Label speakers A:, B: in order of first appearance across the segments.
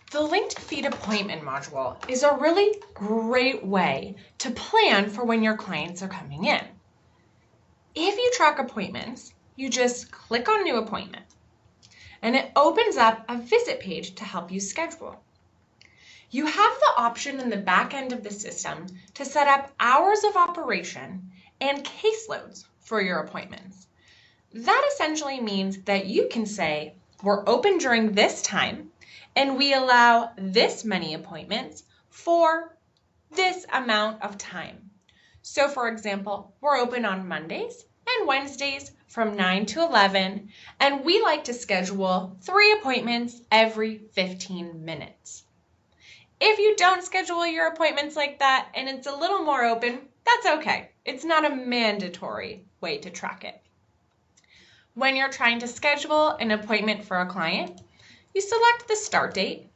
A: The Link2Feed appointment module is a really great way to plan for when your clients are coming in. If you track appointments, you just click on New Appointment, and it opens up a visit page to help you schedule. You have the option in the back end of the system to set up hours of operation and caseloads for your appointments. That essentially means that you can say, we're open during this time, and we allow this many appointments for this amount of time. So for example, we're open on Mondays and Wednesdays from 9 to 11, and we like to schedule 3 appointments every 15 minutes. If you don't schedule your appointments like that and it's a little more open, that's okay. It's not a mandatory way to track it. When you're trying to schedule an appointment for a client, you select the start date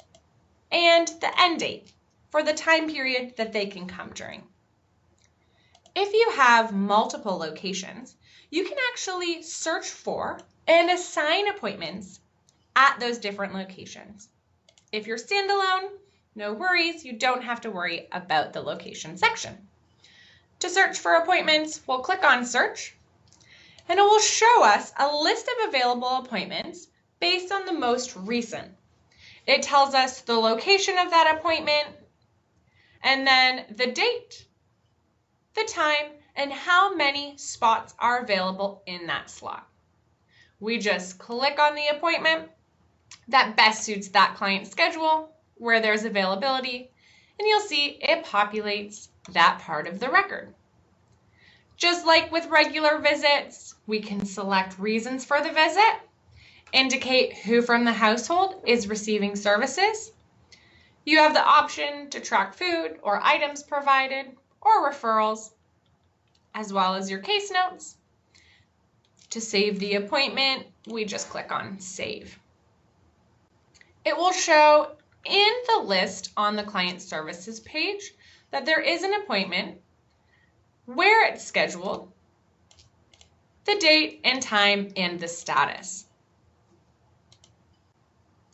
A: and the end date for the time period that they can come during. If you have multiple locations, you can actually search for and assign appointments at those different locations. If you're standalone, no worries, you don't have to worry about the location section. To search for appointments, we'll click on Search, and it will show us a list of available appointments based on the most recent. It tells us the location of that appointment, and then the date, the time, and how many spots are available in that slot. We just click on the appointment that best suits that client's schedule, where there's availability, and you'll see it populates that part of the record. Just like with regular visits, we can select reasons for the visit, indicate who from the household is receiving services. You have the option to track food or items provided or referrals, as well as your case notes. To save the appointment, we just click on Save. It will show in the list on the client services page that there is an appointment, where it's scheduled, the date and time, and the status.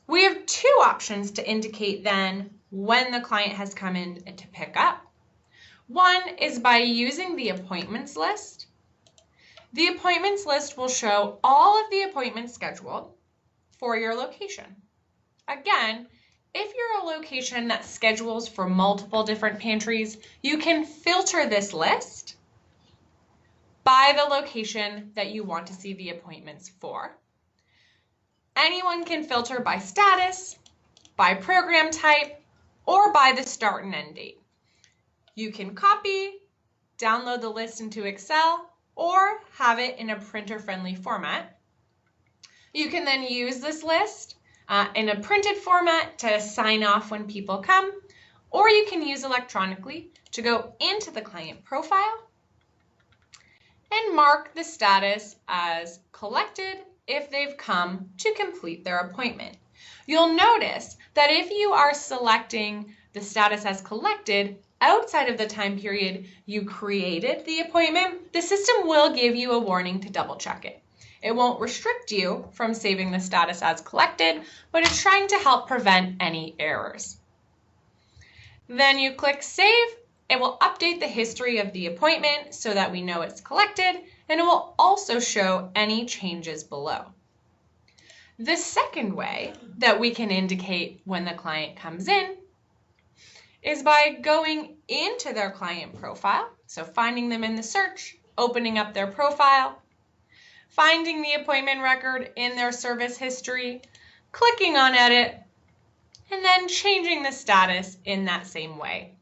A: We have 2 options to indicate then when the client has come in to pick up. One is by using the appointments list. The appointments list will show all of the appointments scheduled for your location. Again, if you're a location that schedules for multiple different pantries, you can filter this list by the location that you want to see the appointments for. Anyone can filter by status, by program type, or by the start and end date. You can copy, download the list into Excel, or have it in a printer-friendly format. You can then use this list in a printed format to sign off when people come, or you can use electronically to go into the client profile and mark the status as collected if they've come to complete their appointment. You'll notice that if you are selecting the status as collected outside of the time period you created the appointment, the system will give you a warning to double check it. It won't restrict you from saving the status as collected, but it's trying to help prevent any errors. Then you click Save. It will update the history of the appointment so that we know it's collected, and it will also show any changes below. The second way that we can indicate when the client comes in is by going into their client profile, so finding them in the search, opening up their profile, finding the appointment record in their service history, clicking on Edit, and then changing the status in that same way.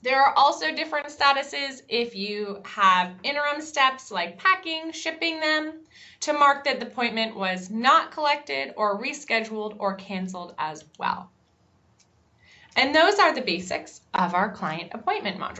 A: There are also different statuses if you have interim steps like packing, shipping them, to mark that the appointment was not collected or rescheduled or canceled as well. And those are the basics of our client appointment module.